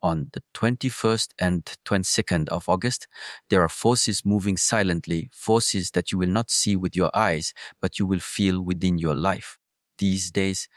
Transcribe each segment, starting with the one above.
On the 21st and 22nd of August, there are forces moving silently, forces that you will not see with your eyes, but you will feel within your life. These days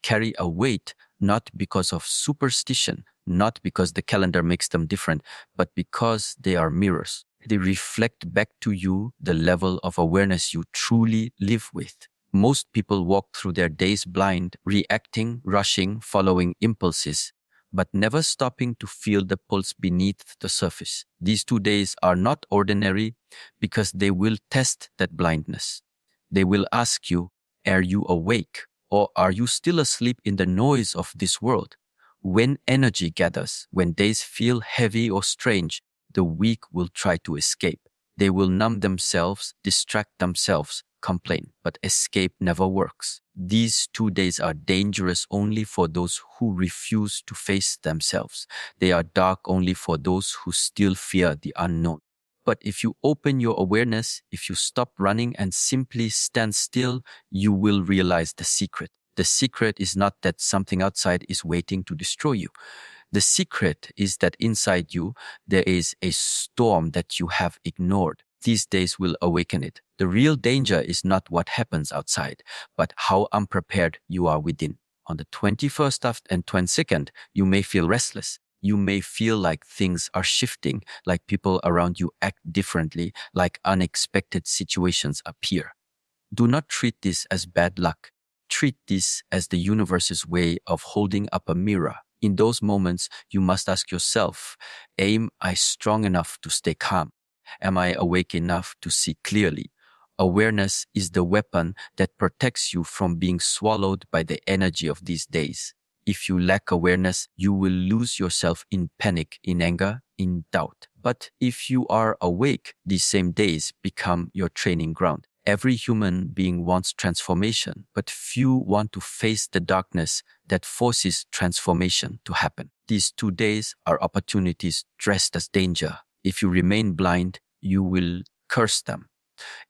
carry a weight not because of superstition, not because the calendar makes them different, but because they are mirrors. They reflect back to you the level of awareness you truly live with. Most people walk through their days blind, reacting, rushing, following impulses, but never stopping to feel the pulse beneath the surface. These 2 days are not ordinary because they will test that blindness. They will ask you, are you awake? Or are you still asleep in the noise of this world? When energy gathers, when days feel heavy or strange, the weak will try to escape. They will numb themselves, distract themselves, complain, but escape never works. These 2 days are dangerous only for those who refuse to face themselves. They are dark only for those who still fear the unknown. But if you open your awareness, if you stop running and simply stand still, you will realize the secret. The secret is not that something outside is waiting to destroy you. The secret is that inside you, there is a storm that you have ignored. These days will awaken it. The real danger is not what happens outside, but how unprepared you are within. On the 21st and 22nd, you may feel restless. You may feel like things are shifting, like people around you act differently, like unexpected situations appear. Do not treat this as bad luck. Treat this as the universe's way of holding up a mirror. In those moments, you must ask yourself, am I strong enough to stay calm? Am I awake enough to see clearly? Awareness is the weapon that protects you from being swallowed by the energy of these days. If you lack awareness, you will lose yourself in panic, in anger, in doubt. But if you are awake, these same days become your training ground. Every human being wants transformation, but few want to face the darkness that forces transformation to happen. These 2 days are opportunities dressed as danger. If you remain blind, you will curse them.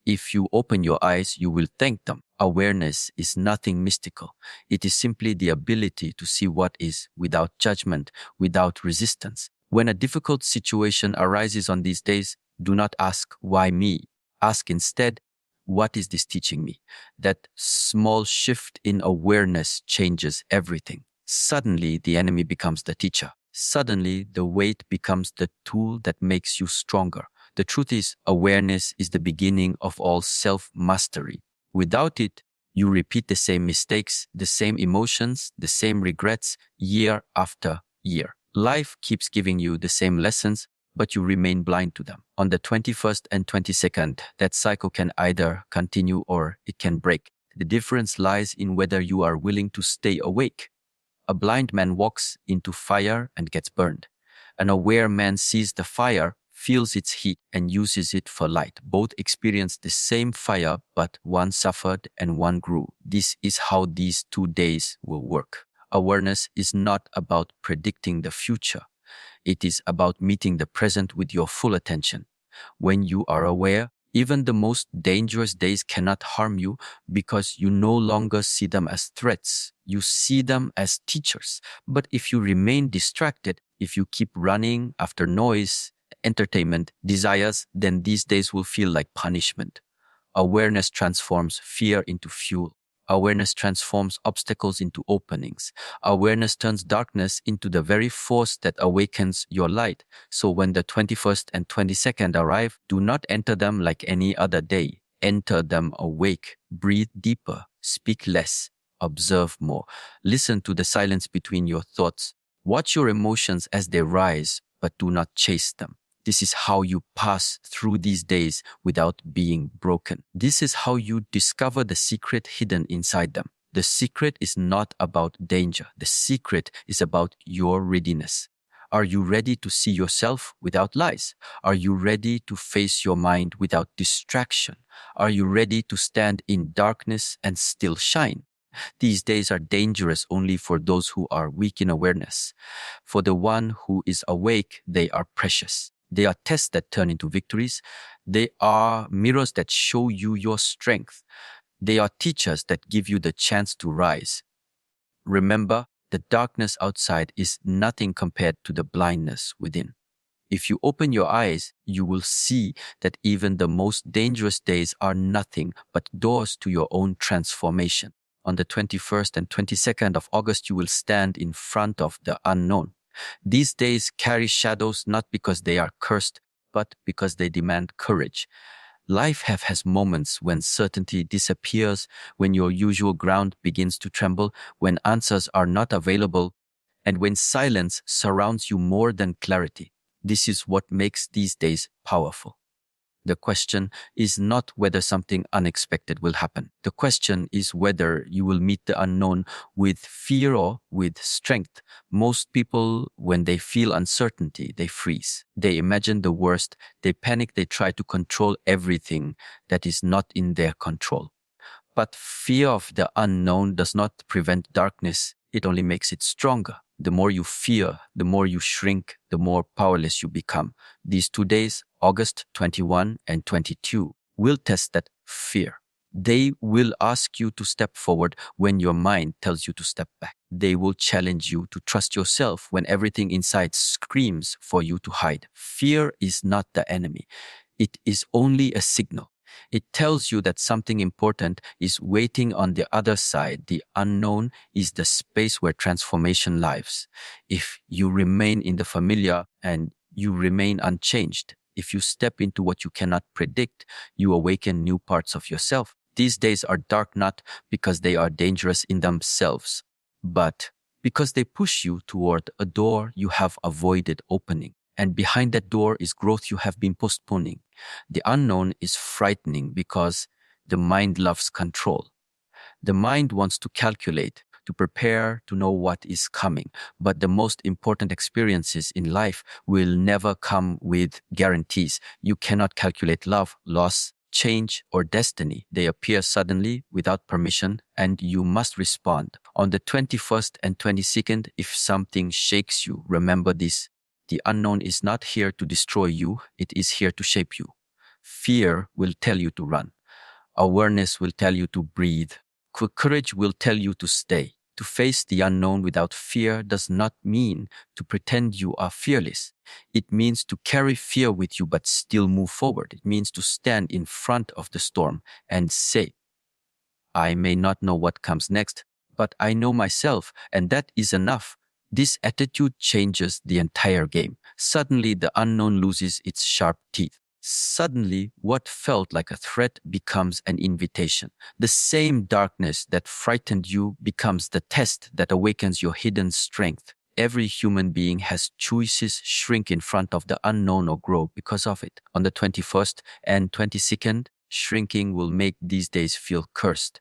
If you open your eyes, you will thank them. Awareness is nothing mystical. It is simply the ability to see what is without judgment, without resistance. When a difficult situation arises on these days, do not ask, why me? Ask instead, what is this teaching me? That small shift in awareness changes everything. Suddenly, the enemy becomes the teacher. Suddenly, the weight becomes the tool that makes you stronger. The truth is, awareness is the beginning of all self-mastery. Without it, you repeat the same mistakes, the same emotions, the same regrets, year after year. Life keeps giving you the same lessons, but you remain blind to them. On the 21st and 22nd, that cycle can either continue or it can break. The difference lies in whether you are willing to stay awake. A blind man walks into fire and gets burned. An aware man sees the fire, feels its heat, and uses it for light. Both experience the same fire, but one suffered and one grew. This is how these 2 days will work. Awareness is not about predicting the future. It is about meeting the present with your full attention. When you are aware, even the most dangerous days cannot harm you because you no longer see them as threats. You see them as teachers. But if you remain distracted, if you keep running after noise, entertainment, desires, then these days will feel like punishment. Awareness transforms fear into fuel. Awareness transforms obstacles into openings. Awareness turns darkness into the very force that awakens your light. So when the 21st and 22nd arrive, do not enter them like any other day. Enter them awake. Breathe deeper. Speak less. Observe more. Listen to the silence between your thoughts. Watch your emotions as they rise, but do not chase them. This is how you pass through these days without being broken. This is how you discover the secret hidden inside them. The secret is not about danger. The secret is about your readiness. Are you ready to see yourself without lies? Are you ready to face your mind without distraction? Are you ready to stand in darkness and still shine? These days are dangerous only for those who are weak in awareness. For the one who is awake, they are precious. They are tests that turn into victories. They are mirrors that show you your strength. They are teachers that give you the chance to rise. Remember, The darkness outside is nothing compared to the blindness within. If you open your eyes, you will see that even the most dangerous days are nothing but doors to your own transformation. On the 21st and 22nd of August, you will stand in front of the unknown. These days carry shadows not because they are cursed, but because they demand courage. Life has moments when certainty disappears, when your usual ground begins to tremble, when answers are not available, and when silence surrounds you more than clarity. This is what makes these days powerful. The question is not whether something unexpected will happen. The question is whether you will meet the unknown with fear or with strength. Most people, when they feel uncertainty, they freeze. They imagine the worst, they panic, they try to control everything that is not in their control. But fear of the unknown does not prevent darkness, it only makes it stronger. The more you fear, the more you shrink, the more powerless you become. These 2 days, August 21 and 22, will test that fear. They will ask you to step forward when your mind tells you to step back. They will challenge you to trust yourself when everything inside screams for you to hide. Fear is not the enemy. It is only a signal. It tells you that something important is waiting on the other side. The unknown is the space where transformation lives. If you remain in the familiar and you remain unchanged, if you step into what you cannot predict, you awaken new parts of yourself. These days are dark not because they are dangerous in themselves, but because they push you toward a door you have avoided opening. And behind that door is growth you have been postponing. The unknown is frightening because the mind loves control. The mind wants to calculate, to prepare, to know what is coming. But the most important experiences in life will never come with guarantees. You cannot calculate love, loss, change, or destiny. They appear suddenly without permission, and you must respond. On the 21st and 22nd, if something shakes you, remember this. The unknown is not here to destroy you, it is here to shape you. Fear will tell you to run. Awareness will tell you to breathe. Courage will tell you to stay. To face the unknown without fear does not mean to pretend you are fearless. It means to carry fear with you but still move forward. It means to stand in front of the storm and say, I may not know what comes next, but I know myself, and that is enough. This attitude changes the entire game. Suddenly, the unknown loses its sharp teeth. Suddenly, what felt like a threat becomes an invitation. The same darkness that frightened you becomes the test that awakens your hidden strength. Every human being has choices shrink in front of the unknown or grow because of it. On the 21st and 22nd, shrinking will make these days feel cursed.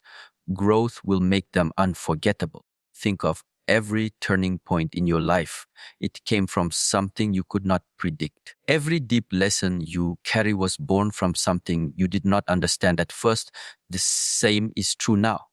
Growth will make them unforgettable. Think of every turning point in your life. It came from something you could not predict. Every deep lesson you carry was born from something you did not understand at first. The same is true now.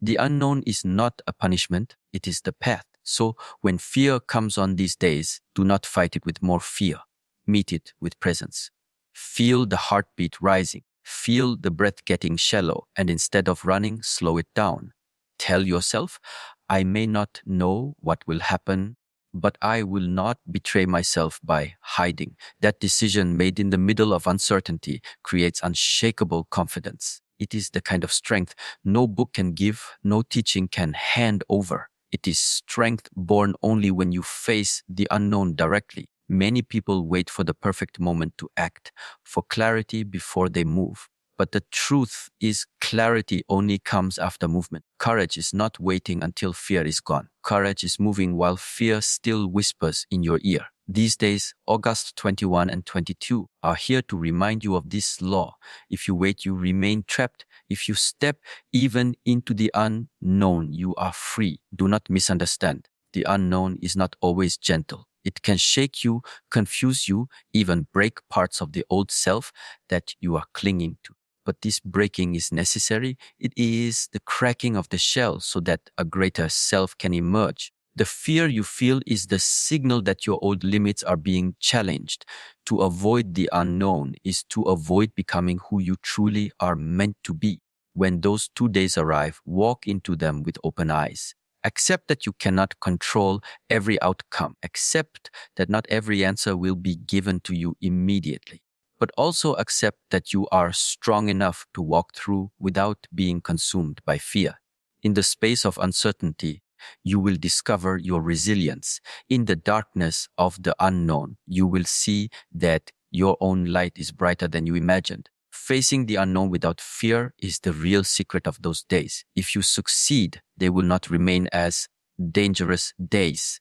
The unknown is not a punishment, it is the path. So when fear comes on these days, do not fight it with more fear. Meet it with presence. Feel the heartbeat rising. Feel the breath getting shallow, and instead of running, slow it down. Tell yourself, I may not know what will happen, but I will not betray myself by hiding. That decision made in the middle of uncertainty creates unshakable confidence. It is the kind of strength no book can give, no teaching can hand over. It is strength born only when you face the unknown directly. Many people wait for the perfect moment to act, for clarity before they move. But the truth is, clarity only comes after movement. Courage is not waiting until fear is gone. Courage is moving while fear still whispers in your ear. These days, August 21 and 22, are here to remind you of this law. If you wait, you remain trapped. If you step even into the unknown, you are free. Do not misunderstand. The unknown is not always gentle. It can shake you, confuse you, even break parts of the old self that you are clinging to. But this breaking is necessary. It is the cracking of the shell so that a greater self can emerge. The fear you feel is the signal that your old limits are being challenged. To avoid the unknown is to avoid becoming who you truly are meant to be. When those 2 days arrive, walk into them with open eyes. Accept that you cannot control every outcome. Accept that not every answer will be given to you immediately. But also accept that you are strong enough to walk through without being consumed by fear. In the space of uncertainty, you will discover your resilience. In the darkness of the unknown, you will see that your own light is brighter than you imagined. Facing the unknown without fear is the real secret of those days. If you succeed, they will not remain as dangerous days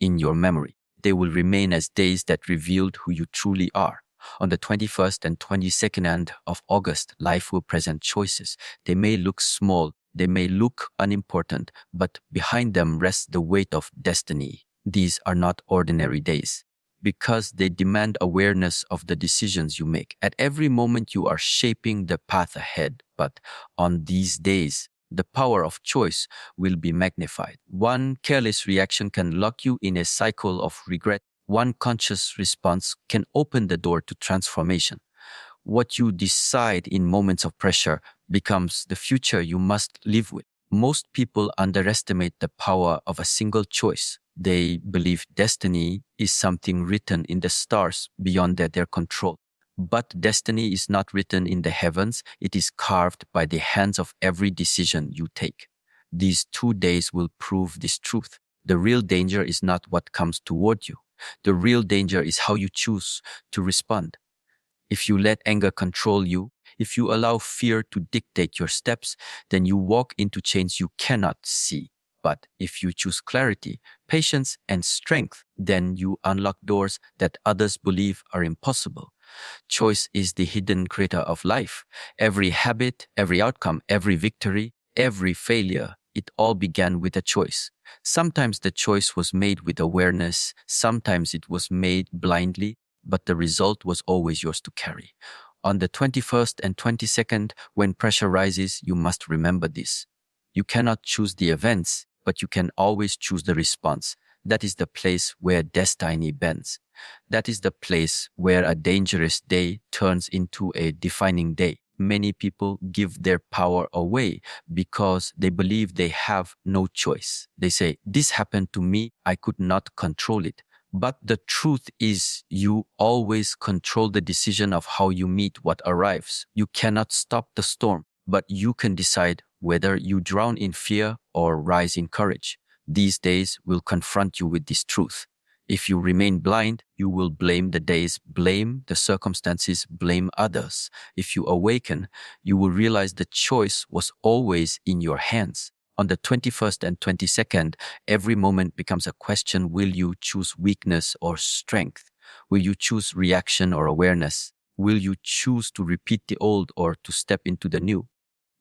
in your memory. They will remain as days that revealed who you truly are. On the 21st and 22nd of August, life will present choices. They may look small, they may look unimportant, but behind them rests the weight of destiny. These are not ordinary days because they demand awareness of the decisions you make. At every moment, you are shaping the path ahead. But on these days, the power of choice will be magnified. One careless reaction can lock you in a cycle of regret. One conscious response can open the door to transformation. What you decide in moments of pressure becomes the future you must live with. Most people underestimate the power of a single choice. They believe destiny is something written in the stars beyond their control. But destiny is not written in the heavens, it is carved by the hands of every decision you take. These 2 days will prove this truth. The real danger is not what comes toward you. The real danger is how you choose to respond. If you let anger control you, if you allow fear to dictate your steps, then you walk into chains you cannot see. But if you choose clarity, patience, and strength, then you unlock doors that others believe are impossible. Choice is the hidden creator of life. Every habit, every outcome, every victory, every failure, it all began with a choice. Sometimes the choice was made with awareness, sometimes it was made blindly, but the result was always yours to carry. On the 21st and 22nd, when pressure rises, you must remember this. You cannot choose the events, but you can always choose the response. That is the place where destiny bends. That is the place where a dangerous day turns into a defining day. Many people give their power away because they believe they have no choice. They say, "This happened to me, I could not control it." But the truth is, you always control the decision of how you meet what arrives. You cannot stop the storm, but you can decide whether you drown in fear or rise in courage. These days will confront you with this truth. If you remain blind, you will blame the days, blame the circumstances, blame others. If you awaken, you will realize the choice was always in your hands. On the 21st and 22nd, every moment becomes a question: will you choose weakness or strength? Will you choose reaction or awareness? Will you choose to repeat the old or to step into the new?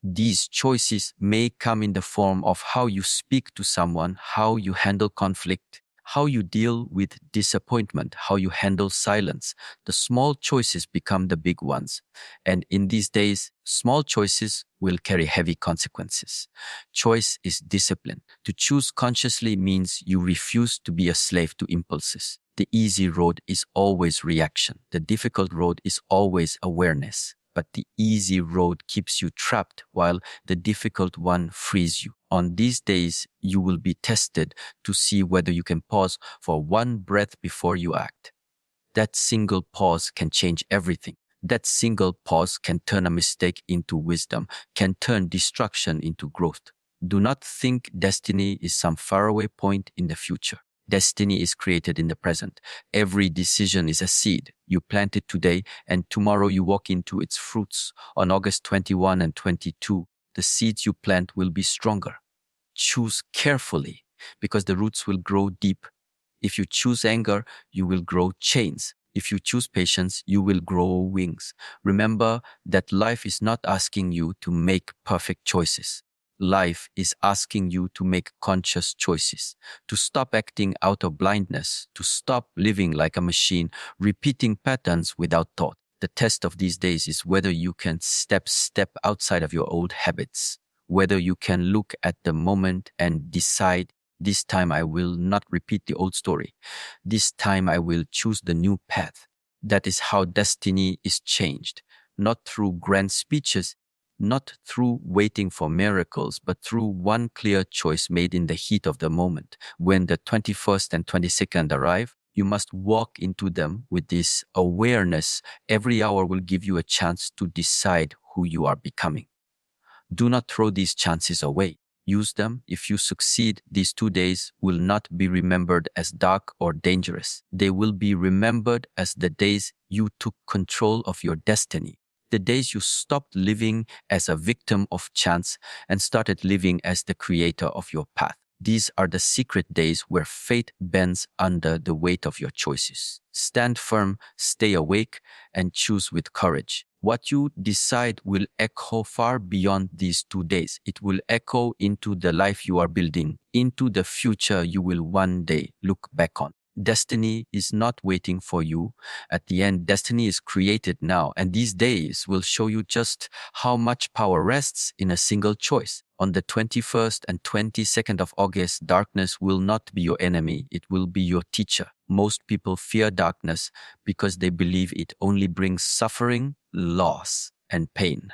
These choices may come in the form of how you speak to someone, how you handle conflict, how you deal with disappointment, how you handle silence. The small choices become the big ones. And in these days, small choices will carry heavy consequences. Choice is discipline. To choose consciously means you refuse to be a slave to impulses. The easy road is always reaction. The difficult road is always awareness. But the easy road keeps you trapped while the difficult one frees you. On these days, you will be tested to see whether you can pause for one breath before you act. That single pause can change everything. That single pause can turn a mistake into wisdom, can turn destruction into growth. Do not think destiny is some faraway point in the future. Destiny is created in the present. Every decision is a seed. You plant it today, and tomorrow you walk into its fruits. On August 21 and 22, the seeds you plant will be stronger. Choose carefully, because the roots will grow deep. If you choose anger, you will grow chains. If you choose patience, you will grow wings. Remember that life is not asking you to make perfect choices. Life is asking you to make conscious choices, to stop acting out of blindness, to stop living like a machine, repeating patterns without thought. The test of these days is whether you can step outside of your old habits, whether you can look at the moment and decide, this time I will not repeat the old story. This time I will choose the new path. That is how destiny is changed, not through grand speeches, not through waiting for miracles, but through one clear choice made in the heat of the moment. When the 21st and 22nd arrive, you must walk into them with this awareness. Every hour will give you a chance to decide who you are becoming. Do not throw these chances away. Use them. If you succeed, these 2 days will not be remembered as dark or dangerous. They will be remembered as the days you took control of your destiny, the days you stopped living as a victim of chance and started living as the creator of your path. These are the secret days where fate bends under the weight of your choices. Stand firm, stay awake, and choose with courage. What you decide will echo far beyond these 2 days. It will echo into the life you are building, into the future you will one day look back on. Destiny is not waiting for you. At the end, destiny is created now, and these days will show you just how much power rests in a single choice. On the 21st and 22nd of August, darkness will not be your enemy, it will be your teacher. Most people fear darkness because they believe it only brings suffering, loss, and pain.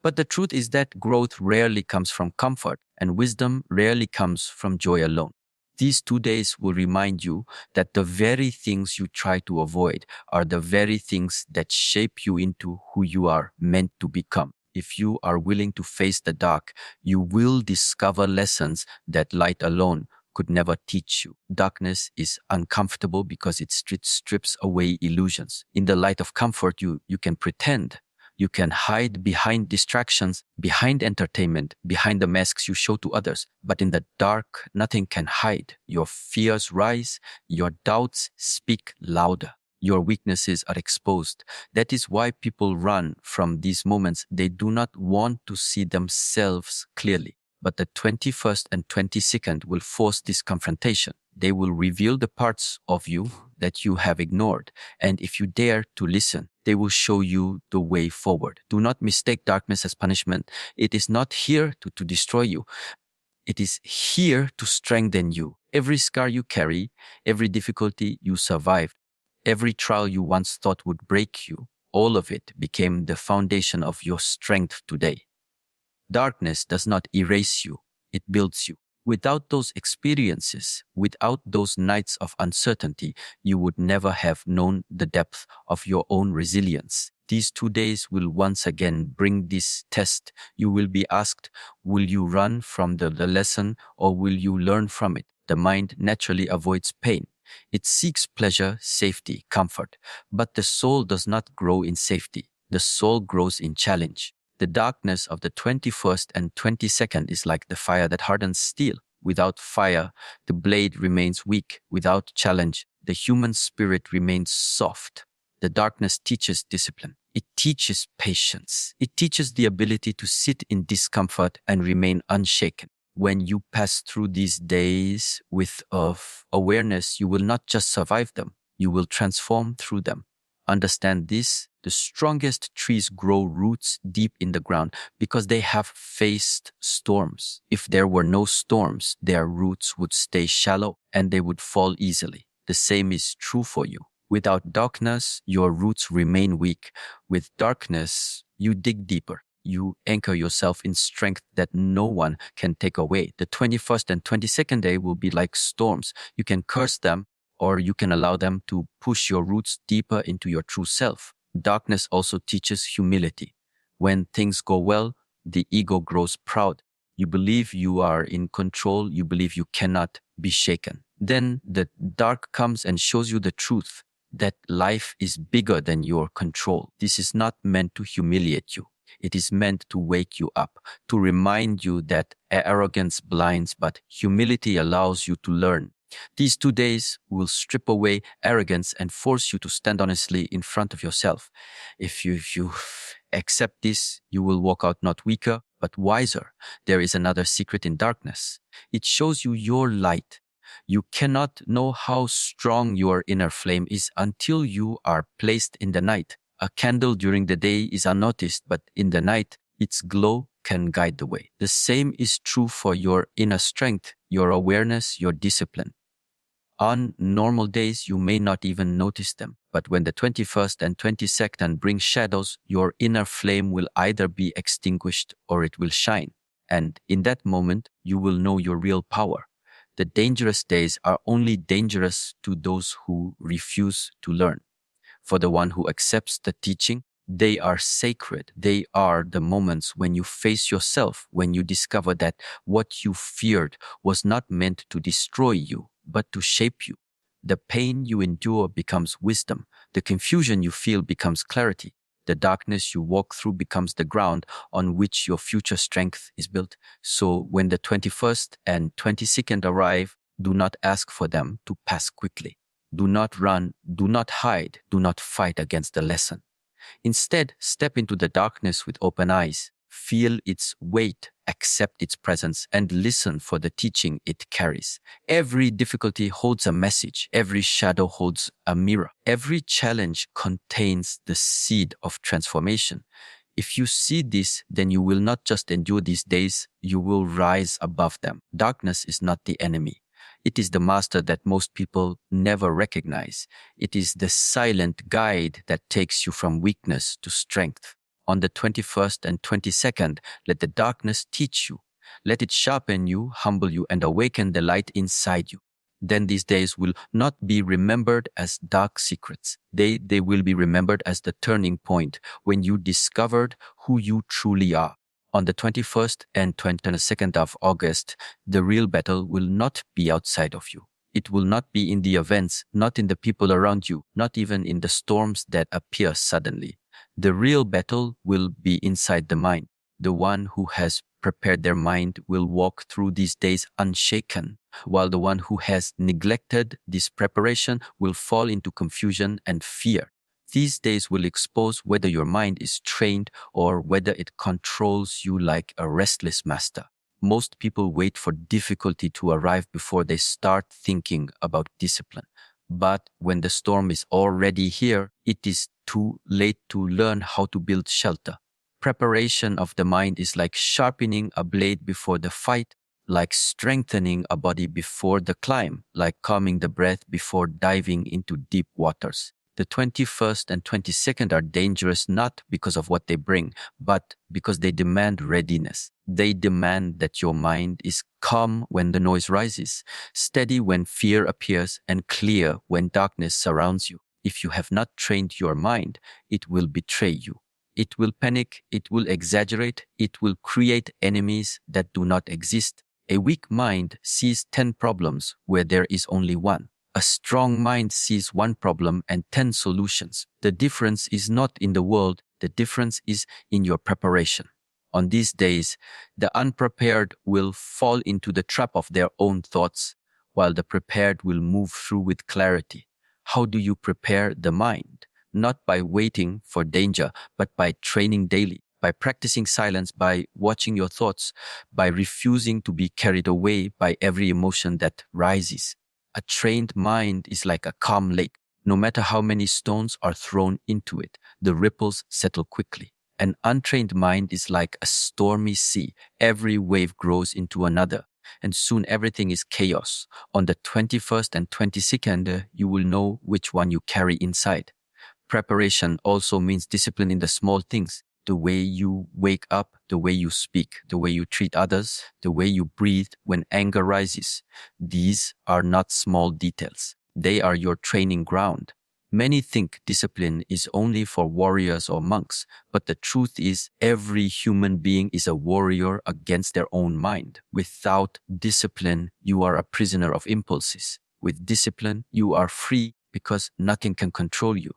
But the truth is that growth rarely comes from comfort, and wisdom rarely comes from joy alone. These 2 days will remind you that the very things you try to avoid are the very things that shape you into who you are meant to become. If you are willing to face the dark, you will discover lessons that light alone could never teach you. Darkness is uncomfortable because it strips away illusions. In the light of comfort, you can pretend. You can hide behind distractions, behind entertainment, behind the masks you show to others. But in the dark, nothing can hide. Your fears rise, your doubts speak louder. Your weaknesses are exposed. That is why people run from these moments. They do not want to see themselves clearly. But the 21st and 22nd will force this confrontation. They will reveal the parts of you that you have ignored. And if you dare to listen, they will show you the way forward. Do not mistake darkness as punishment. It is not here to destroy you. It is here to strengthen you. Every scar you carry, every difficulty you survived, every trial you once thought would break you, all of it became the foundation of your strength today. Darkness does not erase you, it builds you. Without those experiences, without those nights of uncertainty, you would never have known the depth of your own resilience. These 2 days will once again bring this test. You will be asked, will you run from the lesson or will you learn from it? The mind naturally avoids pain. It seeks pleasure, safety, comfort. But the soul does not grow in safety. The soul grows in challenge. The darkness of the 21st and 22nd is like the fire that hardens steel. Without fire, the blade remains weak. Without challenge, the human spirit remains soft. The darkness teaches discipline. It teaches patience. It teaches the ability to sit in discomfort and remain unshaken. When you pass through these days with awareness, you will not just survive them, you will transform through them. Understand this, the strongest trees grow roots deep in the ground because they have faced storms. If there were no storms, their roots would stay shallow and they would fall easily. The same is true for you. Without darkness, your roots remain weak. With darkness, you dig deeper. You anchor yourself in strength that no one can take away. The 21st and 22nd day will be like storms. You can curse them, or you can allow them to push your roots deeper into your true self. Darkness also teaches humility. When things go well, the ego grows proud. You believe you are in control. You believe you cannot be shaken. Then the dark comes and shows you the truth that life is bigger than your control. This is not meant to humiliate you. It is meant to wake you up, to remind you that arrogance blinds, but humility allows you to learn. These 2 days will strip away arrogance and force you to stand honestly in front of yourself. If you accept this, you will walk out not weaker, but wiser. There is another secret in darkness. It shows you your light. You cannot know how strong your inner flame is until you are placed in the night. A candle during the day is unnoticed, but in the night, its glow can guide the way. The same is true for your inner strength, your awareness, your discipline. On normal days, you may not even notice them. But when the 21st and 22nd bring shadows, your inner flame will either be extinguished or it will shine. And in that moment, you will know your real power. The dangerous days are only dangerous to those who refuse to learn. For the one who accepts the teaching, they are sacred. They are the moments when you face yourself, when you discover that what you feared was not meant to destroy you, but to shape you. The pain you endure becomes wisdom. The confusion you feel becomes clarity. The darkness you walk through becomes the ground on which your future strength is built. So when the 21st and 22nd arrive, do not ask for them to pass quickly. Do not run, do not hide, do not fight against the lesson. Instead, step into the darkness with open eyes, feel its weight, accept its presence, and listen for the teaching it carries. Every difficulty holds a message, every shadow holds a mirror, every challenge contains the seed of transformation. If you see this, then you will not just endure these days, you will rise above them. Darkness is not the enemy. It is the master that most people never recognize. It is the silent guide that takes you from weakness to strength. On the 21st and 22nd, let the darkness teach you. Let it sharpen you, humble you, and awaken the light inside you. Then these days will not be remembered as dark secrets. They will be remembered as the turning point when you discovered who you truly are. On the 21st and 22nd of August, the real battle will not be outside of you. It will not be in the events, not in the people around you, not even in the storms that appear suddenly. The real battle will be inside the mind. The one who has prepared their mind will walk through these days unshaken, while the one who has neglected this preparation will fall into confusion and fear. These days will expose whether your mind is trained or whether it controls you like a restless master. Most people wait for difficulty to arrive before they start thinking about discipline. But when the storm is already here, it is too late to learn how to build shelter. Preparation of the mind is like sharpening a blade before the fight, like strengthening a body before the climb, like calming the breath before diving into deep waters. The 21st and 22nd are dangerous not because of what they bring, but because they demand readiness. They demand that your mind is calm when the noise rises, steady when fear appears, and clear when darkness surrounds you. If you have not trained your mind, it will betray you. It will panic, it will exaggerate, it will create enemies that do not exist. A weak mind sees 10 problems where there is only one. A strong mind sees one problem and 10 solutions. The difference is not in the world, the difference is in your preparation. On these days, the unprepared will fall into the trap of their own thoughts, while the prepared will move through with clarity. How do you prepare the mind? Not by waiting for danger, but by training daily, by practicing silence, by watching your thoughts, by refusing to be carried away by every emotion that rises. A trained mind is like a calm lake. No matter how many stones are thrown into it, the ripples settle quickly. An untrained mind is like a stormy sea. Every wave grows into another, and soon everything is chaos. On the 21st and 22nd, you will know which one you carry inside. Preparation also means discipline in the small things. The way you wake up, the way you speak, the way you treat others, the way you breathe when anger rises. These are not small details. They are your training ground. Many think discipline is only for warriors or monks, but the truth is every human being is a warrior against their own mind. Without discipline, you are a prisoner of impulses. With discipline, you are free because nothing can control you.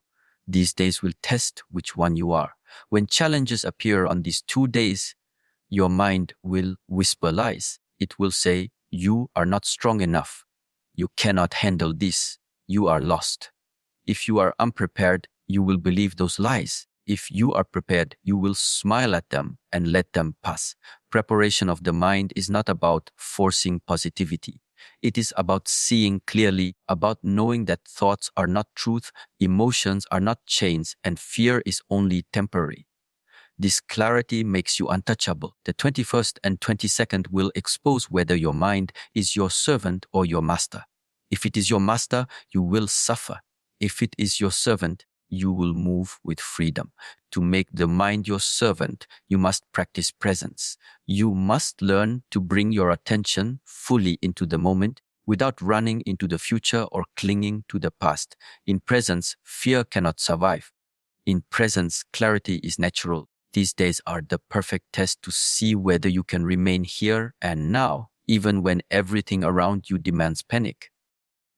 These days will test which one you are. When challenges appear on these 2 days, your mind will whisper lies. It will say, you are not strong enough. You cannot handle this. You are lost. If you are unprepared, you will believe those lies. If you are prepared, you will smile at them and let them pass. Preparation of the mind is not about forcing positivity. It is about seeing clearly, about knowing that thoughts are not truth, emotions are not chains, and fear is only temporary. This clarity makes you untouchable. The 21st and 22nd will expose whether your mind is your servant or your master. If it is your master, you will suffer. If it is your servant, you will move with freedom. To make the mind your servant, you must practice presence. You must learn to bring your attention fully into the moment without running into the future or clinging to the past. In presence, fear cannot survive. In presence, clarity is natural. These days are the perfect test to see whether you can remain here and now, even when everything around you demands panic.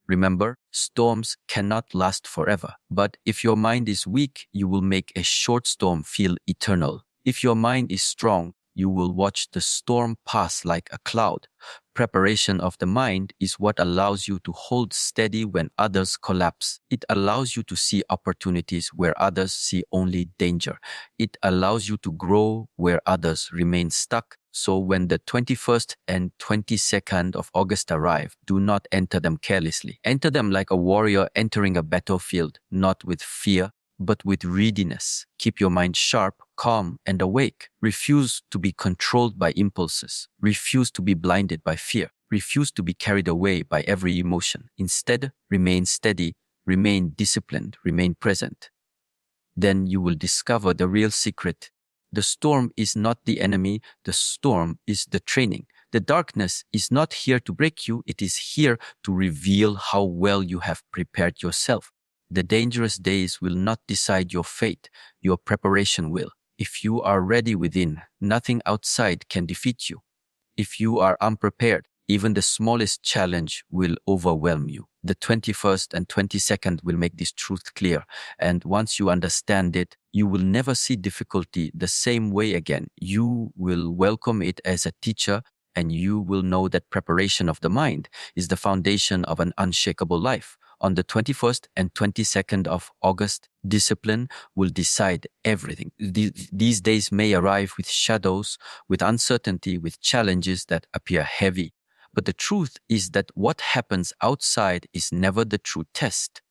Remember, storms cannot last forever. But if your mind is weak, you will make a short storm feel eternal. If your mind is strong, you will watch the storm pass like a cloud. Preparation of the mind is what allows you to hold steady when others collapse. It allows you to see opportunities where others see only danger. It allows you to grow where others remain stuck. So when the 21st and 22nd of August arrive, do not enter them carelessly. Enter them like a warrior entering a battlefield, not with fear, but with readiness. Keep your mind sharp, calm, and awake. Refuse to be controlled by impulses. Refuse to be blinded by fear. Refuse to be carried away by every emotion. Instead, remain steady, remain disciplined, remain present. Then you will discover the real secret. The storm is not the enemy, the storm is the training. The darkness is not here to break you, it is here to reveal how well you have prepared yourself. The dangerous days will not decide your fate, your preparation will. If you are ready within, nothing outside can defeat you. If you are unprepared, even the smallest challenge will overwhelm you. The 21st and 22nd will make this truth clear. And once you understand it, you will never see difficulty the same way again. You will welcome it as a teacher, and you will know that preparation of the mind is the foundation of an unshakable life. On the 21st and 22nd of August, discipline will decide everything. These days may arrive with shadows, with uncertainty, with challenges that appear heavy. But the truth is that what happens outside is never the true test.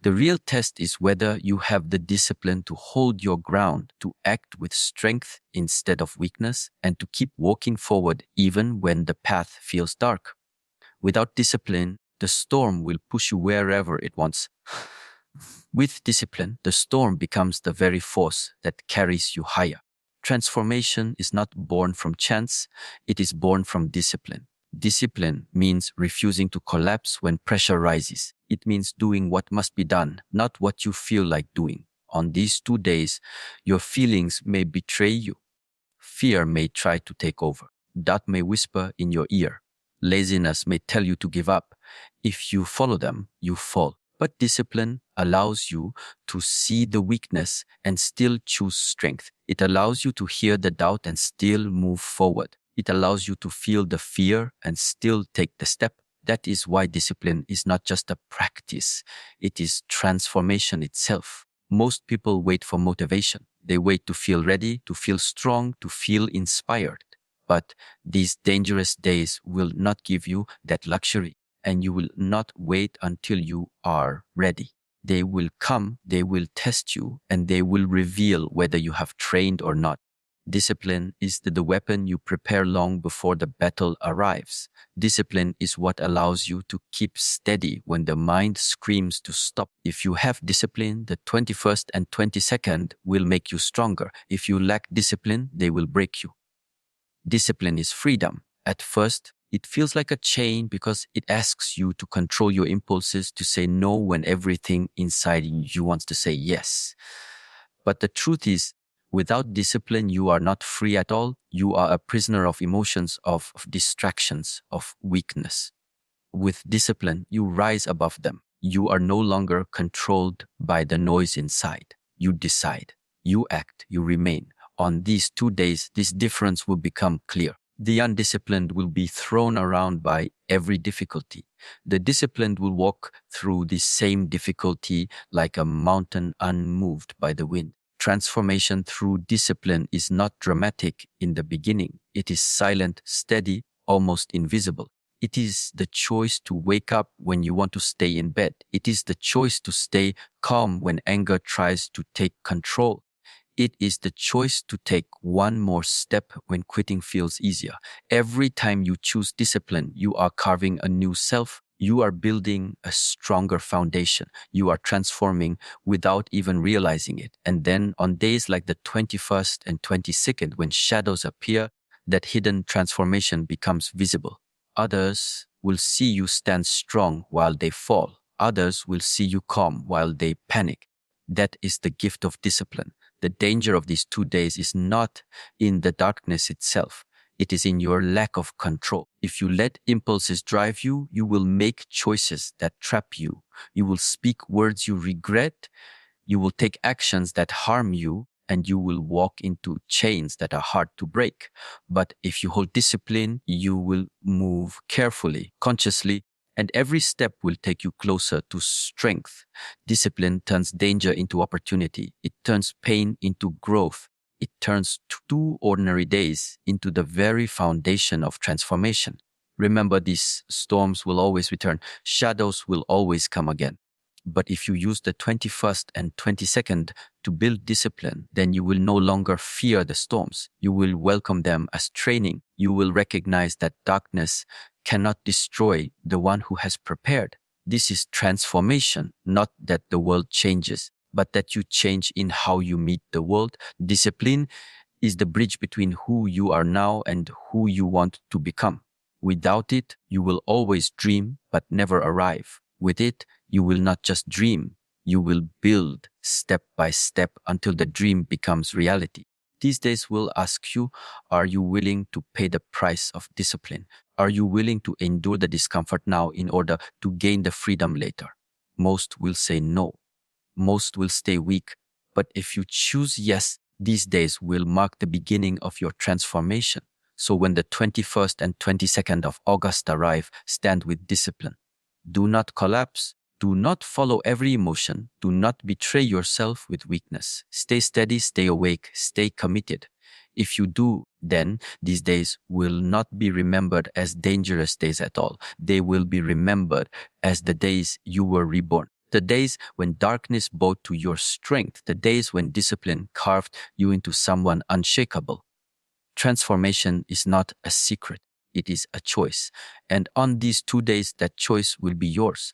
The real test is whether you have the discipline to hold your ground, to act with strength instead of weakness, and to keep walking forward even when the path feels dark. Without discipline, the storm will push you wherever it wants. With discipline, the storm becomes the very force that carries you higher. Transformation is not born from chance, it is born from discipline. Discipline means refusing to collapse when pressure rises. It means doing what must be done, not what you feel like doing. On these 2 days, your feelings may betray you. Fear may try to take over. Doubt may whisper in your ear. Laziness may tell you to give up. If you follow them, you fall. But discipline allows you to see the weakness and still choose strength. It allows you to hear the doubt and still move forward. It allows you to feel the fear and still take the step. That is why discipline is not just a practice. It is transformation itself. Most people wait for motivation. They wait to feel ready, to feel strong, to feel inspired. But these dangerous days will not give you that luxury, and you will not wait until you are ready. They will come, they will test you, and they will reveal whether you have trained or not. Discipline is the weapon you prepare long before the battle arrives. Discipline is what allows you to keep steady when the mind screams to stop. If you have discipline, the 21st and 22nd will make you stronger. If you lack discipline, they will break you. Discipline is freedom. At first, it feels like a chain because it asks you to control your impulses, to say no when everything inside you wants to say yes. But the truth is, without discipline, you are not free at all. You are a prisoner of emotions, of distractions, of weakness. With discipline, you rise above them. You are no longer controlled by the noise inside. You decide, you act, you remain. On these 2 days, this difference will become clear. The undisciplined will be thrown around by every difficulty. The disciplined will walk through the same difficulty like a mountain unmoved by the wind. Transformation through discipline is not dramatic in the beginning. It is silent, steady, almost invisible. It is the choice to wake up when you want to stay in bed. It is the choice to stay calm when anger tries to take control. It is the choice to take one more step when quitting feels easier. Every time you choose discipline, you are carving a new self. you are building a stronger foundation. You are transforming without even realizing it. And then on days like the 21st and 22nd, when shadows appear, that hidden transformation becomes visible. Others will see you stand strong while they fall. Others will see you calm while they panic. That is the gift of discipline. The danger of these 2 days is not in the darkness itself. It is in your lack of control. If you let impulses drive you, you will make choices that trap you. You will speak words you regret. You will take actions that harm you, and you will walk into chains that are hard to break. But if you hold discipline, you will move carefully, consciously, and every step will take you closer to strength. Discipline turns danger into opportunity. It turns pain into growth. It turns 2 ordinary days into the very foundation of transformation. Remember, these storms will always return. Shadows will always come again. But if you use the 21st and 22nd to build discipline, then you will no longer fear the storms. You will welcome them as training. You will recognize that darkness cannot destroy the one who has prepared. This is transformation, not that the world changes, but that you change in how you meet the world. Discipline is the bridge between who you are now and who you want to become. Without it, you will always dream but never arrive. With it, you will not just dream, you will build step by step until the dream becomes reality. These days will ask you, are you willing to pay the price of discipline? Are you willing to endure the discomfort now in order to gain the freedom later? Most will say no. Most will stay weak. But if you choose yes, these days will mark the beginning of your transformation. So when the 21st and 22nd of August arrive, stand with discipline. Do not collapse. Do not follow every emotion. Do not betray yourself with weakness. Stay steady, stay awake, stay committed. If you do, then these days will not be remembered as dangerous days at all. They will be remembered as the days you were reborn. The days when darkness bowed to your strength. The days when discipline carved you into someone unshakable. Transformation is not a secret. It is a choice. And on these 2 days, that choice will be yours.